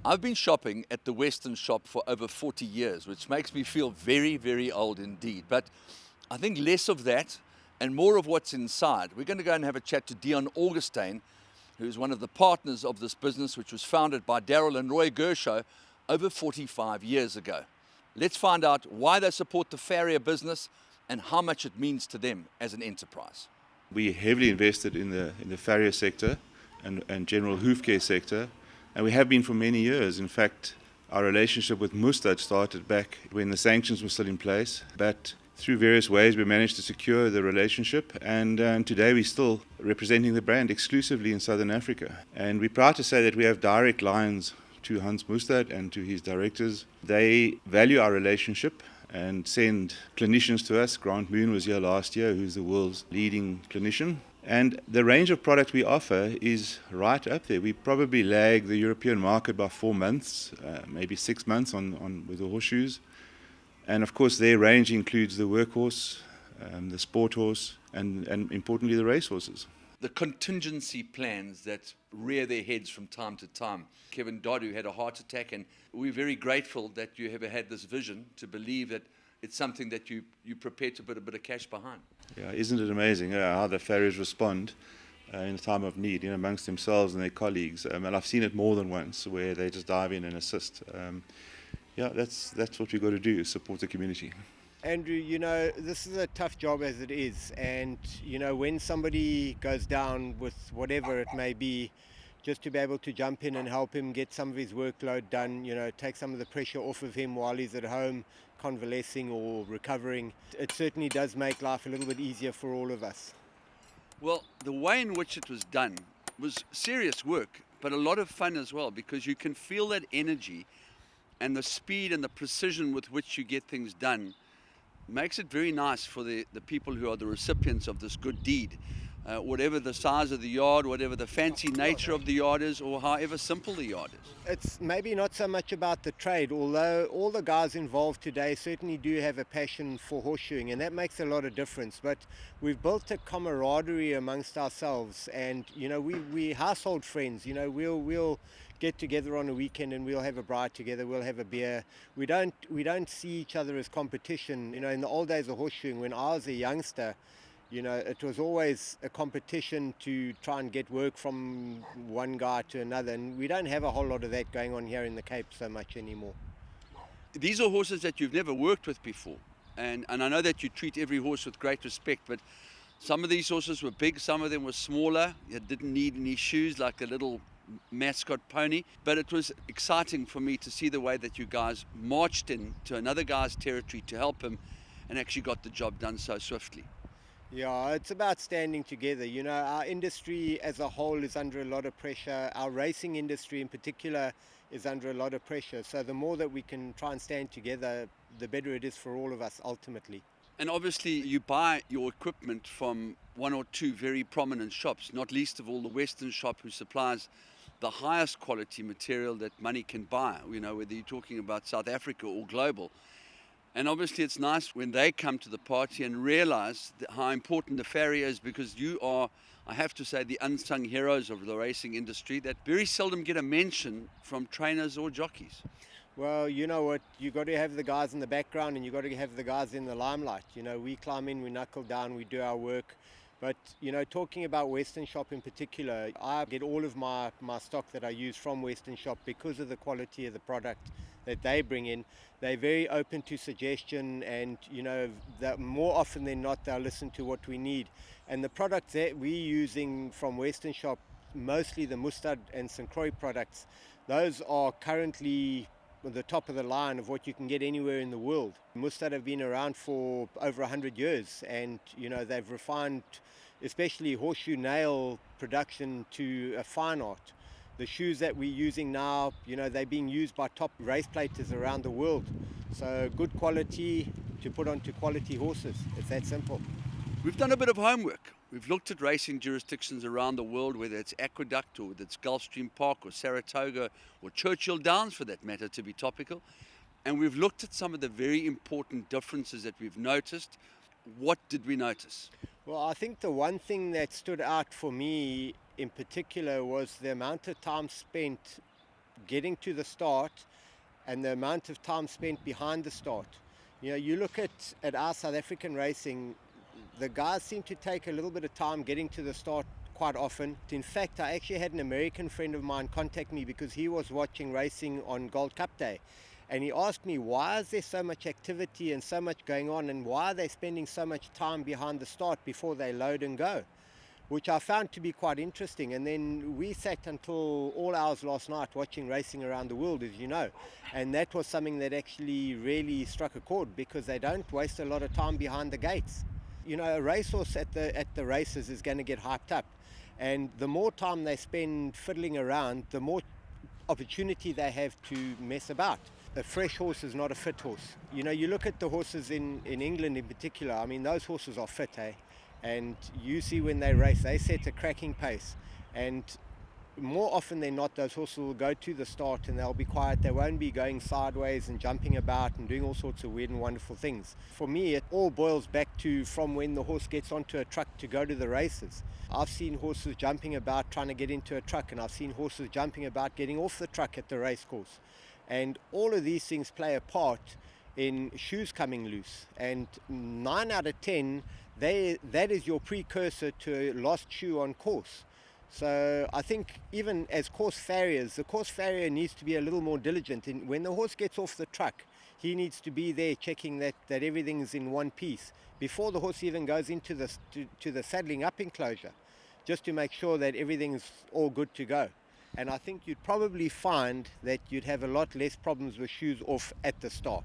I've been shopping at the Western shop for over 40 years, which makes me feel very, very old indeed. But I think less of that and more of what's inside. We're going to go and have a chat to Dion Augustine, who's one of the partners of this business, which was founded by Daryl and Roy Gershow over 45 years ago. Let's find out why they support the farrier business and how much it means to them as an enterprise. We heavily invested in the farrier sector and general hoof care sector, and we have been for many years. In fact, our relationship with Mustad started back when the sanctions were still in place, but through various ways we managed to secure the relationship, and today we're still representing the brand exclusively in Southern Africa. And we're proud to say that we have direct lines to Hans Mustad and to his directors. They value our relationship and send clinicians to us. Grant Moon was here last year, who's the world's leading clinician. And the range of product we offer is right up there. We probably lag the European market by 4 months, maybe 6 months with the horseshoes. And of course their range includes the workhorse, the sport horse, and importantly the racehorses. The contingency plans that rear their heads from time to time. Kevin Dodd, who had a heart attack, and we're very grateful that you have had this vision to believe that it's something that you're prepared to put a bit of cash behind. Yeah, isn't it amazing how the farriers respond in a time of need, amongst themselves and their colleagues. And I've seen it more than once where they just dive in and assist. That's what we've got to do, is support the community. Andrew, this is a tough job as it is, and when somebody goes down with whatever it may be, just to be able to jump in and help him get some of his workload done, take some of the pressure off of him while he's at home convalescing or recovering, it certainly does make life a little bit easier for all of us. Well, the way in which it was done was serious work, but a lot of fun as well, because you can feel that energy and the speed and the precision with which you get things done makes it very nice for the people who are the recipients of this good deed. Whatever the size of the yard, whatever the fancy nature of the yard is, or however simple the yard is. It's maybe not so much about the trade, although all the guys involved today certainly do have a passion for horseshoeing, and that makes a lot of difference. But we've built a camaraderie amongst ourselves, and we household friends. We'll get together on a weekend and we'll have a bride together, we'll have a beer. We don't see each other as competition. In the old days of horseshoeing, when I was a youngster, it was always a competition to try and get work from one guy to another, and we don't have a whole lot of that going on here in the Cape so much anymore. These are horses that you've never worked with before, and I know that you treat every horse with great respect, but some of these horses were big, some of them were smaller. You didn't need any shoes like a little mascot pony, but it was exciting for me to see the way that you guys marched into another guy's territory to help him and actually got the job done so swiftly. Yeah, it's about standing together. Our industry as a whole is under a lot of pressure. Our racing industry in particular is under a lot of pressure. So the more that we can try and stand together, the better it is for all of us ultimately. And obviously you buy your equipment from one or two very prominent shops, not least of all the Western shop, who supplies the highest quality material that money can buy, whether you're talking about South Africa or global. And obviously it's nice when they come to the party and realize how important the farrier is, because you are, I have to say, the unsung heroes of the racing industry that very seldom get a mention from trainers or jockeys. Well, you know what, you got to have the guys in the background and you got to have the guys in the limelight. We climb in, we knuckle down, we do our work. But, talking about Western Shop in particular, I get all of my stock that I use from Western Shop because of the quality of the product that they bring in. They're very open to suggestion, and, that more often than not, they'll listen to what we need. And the products that we're using from Western Shop, mostly the Mustad and St. Croix products, those are currently the top of the line of what you can get anywhere in the world. Mustad have been around for over 100 years, and they've refined especially horseshoe nail production to a fine art. The shoes that we're using now, they're being used by top race platers around the world. So good quality to put onto quality horses. It's that simple. We've done a bit of homework. We've looked at racing jurisdictions around the world, whether it's Aqueduct or whether it's Gulfstream Park or Saratoga or Churchill Downs for that matter, to be topical. And we've looked at some of the very important differences that we've noticed. What did we notice? Well, I think the one thing that stood out for me in particular was the amount of time spent getting to the start and the amount of time spent behind the start. You know, you look at our South African racing, the guys seem to take a little bit of time getting to the start quite often. In fact, I actually had an American friend of mine contact me because he was watching racing on Gold Cup Day. And he asked me, why is there so much activity and so much going on, and why are they spending so much time behind the start before they load and go? Which I found to be quite interesting. And then we sat until all hours last night watching racing around the world, as you know. And that was something that actually really struck a chord, because they don't waste a lot of time behind the gates. You know, a racehorse at the races is going to get hyped up. And the more time they spend fiddling around, the more opportunity they have to mess about. A fresh horse is not a fit horse. You know, you look at the horses in England in particular, I mean, those horses are fit, eh? And you see when they race, they set a cracking pace. And more often than not, those horses will go to the start and they'll be quiet. They won't be going sideways and jumping about and doing all sorts of weird and wonderful things. For me, it all boils back to from when the horse gets onto a truck to go to the races. I've seen horses jumping about trying to get into a truck, and I've seen horses jumping about getting off the truck at the race course. And all of these things play a part in shoes coming loose. And 9 out of 10, that is your precursor to a lost shoe on course. So I think even as course farriers, the course farrier needs to be a little more diligent. When the horse gets off the truck, he needs to be there checking that everything's in one piece before the horse even goes into the saddling up enclosure, just to make sure that everything's all good to go. And I think you'd probably find that you'd have a lot less problems with shoes off at the start.